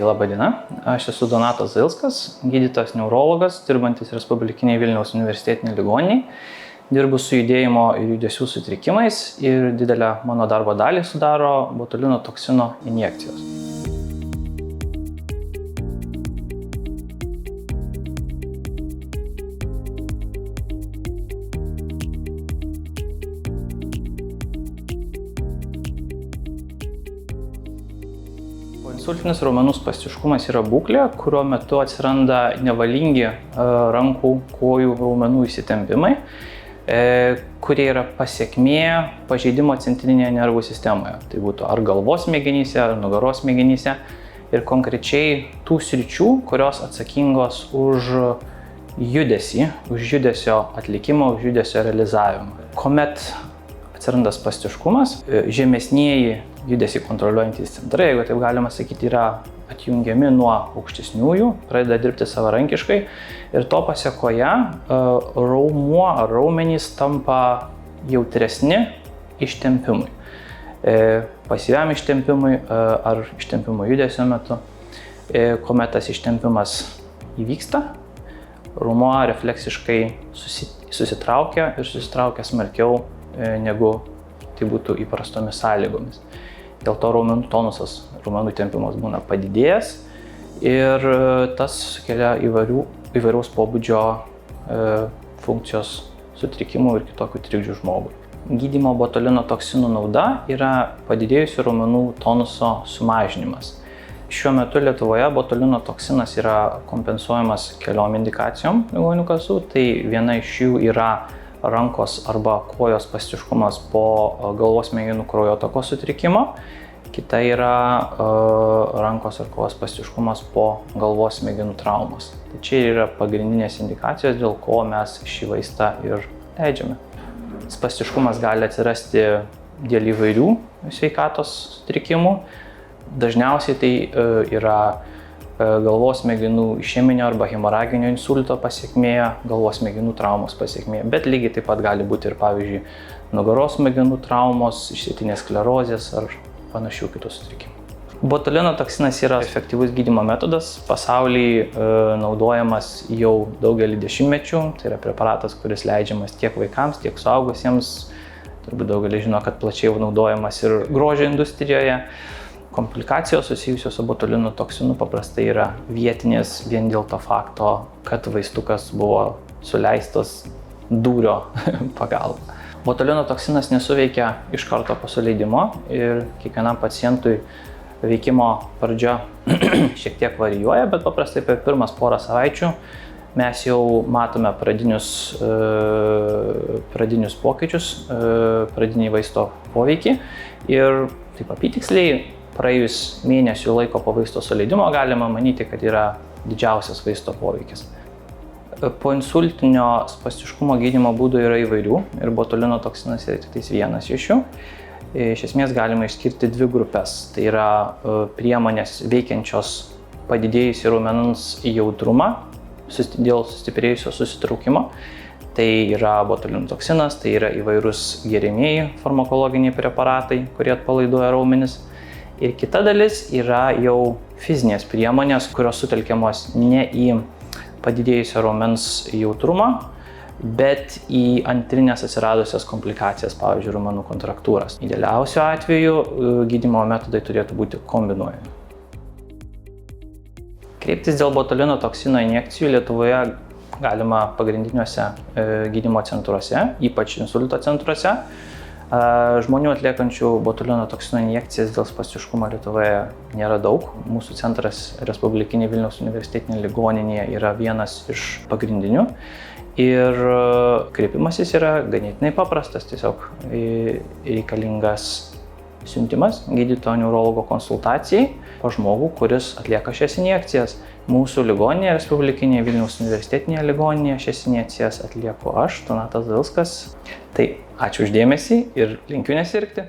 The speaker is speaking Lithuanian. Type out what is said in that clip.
laba diena. Aš esu Donatas Zailskas, gydytojas neurologas, dirbantis Respublikinėje Vilniaus universitetinėje ligoninėje. Dirbu su judėjimo ir judesių sutrikimais ir didelę mano darbo dalį sudaro botulino toksino injekcijos. Poinsultinis raumenų spastiškumas yra būklė, kurio metu atsiranda nevalingi rankų, kojų raumenų įsitempimai, kurie yra pasekmė pažeidimo centrinėje nervų sistemoje. Tai būtų ar galvos smegenyse, ar nugaros smegenyse ir konkrečiai tų sričių, kurios atsakingos už judesį, už judesio atlikimą, už judesio realizavimą. Kuomet atsiranda spastiškumas, žemesnieji judesį kontroliuojantys centrai, jeigu taip galima sakyti, yra atjungiami nuo aukštesniųjų, pradeda dirbti savarankiškai ir to pasekoje raumuo ar raumenys tampa jautresni ištempimui. Pasyviam ištempimui ar ištempimo judesio metu, kuomet tas ištempimas įvyksta, raumuo refleksiškai susitraukia ir susitraukia smarkiau negu tai būtų įprastomis sąlygomis. Dėl to raumenų tonusas, raumenų tempimas būna padidėjęs ir tas sukelia įvairaus pobūdžio funkcijos sutrikimų ir kitokių trikdžių žmogui. Gydymo botulino toksinų nauda yra padidėjusių raumenų tonuso sumažinimas. Šiuo metu Lietuvoje botulino toksinas yra kompensuojamas keliom indikacijom ligonių kasų, tai viena iš jų yra rankos arba kojos spastiškumas po galvos smegenų kraujotakos sutrikimo. Kita yra rankos ar kojos spastiškumas po galvos smegenų traumos. Tai čia yra pagrindinės indikacijos, dėl ko mes šį vaistą ir leidžiame. Spastiškumas gali atsirasti dėl įvairių sveikatos sutrikimų. Dažniausiai tai yra galvos smegenų išeminio arba hemoraginio insulto pasekmė, galvos smegenų traumos pasekmė, bet lygiai taip pat gali būti ir, pavyzdžiui, nugaros smegenų traumos, išsėtinės sklerozės ar panašių kitų sutrikimų. Botulino toksinas yra efektyvus gydymo metodas, pasaulyje naudojamas jau daugelį dešimtmečių, tai yra preparatas, kuris leidžiamas tiek vaikams, tiek suaugusiems. Turbūt daugelis žino, kad plačiai naudojamas ir grožio industrijoje. Komplikacijos susijusios su botulino toksinu paprastai yra vietinės vien dėl to fakto, kad vaistukas buvo suleistas dūrio pagalba. Botulino toksinas nesuveikia iš karto po suleidimo ir kiekvienam pacientui veikimo pradžia šiek tiek varijuoja, bet paprastai per pirmas porą savaičių mes jau matome pradinius pokyčius, pradinį vaisto poveikį ir taip apytiksliai praėjus mėnesių laiko po vaisto suleidimo galima manyti, kad yra didžiausias vaisto poveikis. Poinsultinio spastiškumo gydymo būdų yra įvairių ir botulino toksinas yra tik vienas iš jų. Iš esmės galima išskirti dvi grupės. Tai yra priemonės veikiančios padidėjusį raumens jautrumą dėl sustiprėjusio susitraukimo. Tai yra botulino toksinas, tai yra įvairūs geriamieji farmakologiniai preparatai, kurie atpalaiduoja raumenis. Ir kita dalis yra jau fizinės priemonės, kurios sutelkiamos ne į padidėjusio raumens jautrumą, bet į antrinės atsiradusias komplikacijas, pavyzdžiui, raumenų kontraktūras. Idealiausiu atveju gydymo metodai turėtų būti kombinuojami. Kreiptis dėl botulino toksino injekcijų Lietuvoje galima pagrindiniuose gydymo centruose, ypač insulto centruose. Žmonių atliekančių botulino toksino injekcijas dėl spastiškumo Lietuvoje nėra daug. Mūsų centras Respublikinėje Vilniaus universitetinėje ligoninėje yra vienas iš pagrindinių. Ir kreipimasis yra ganėtinai paprastas, tiesiog reikalingas siuntimas gydytojo neurologo konsultacijai po žmogų, kuris atlieka šias injekcijas. Mūsų ligoninėje, Respublikinėje Vilniaus universitetinėje ligoninėje, šias injekcijas atlieku aš, Donatas Zailskas. Tai ačiū už dėmesį ir linkiu nesirgti.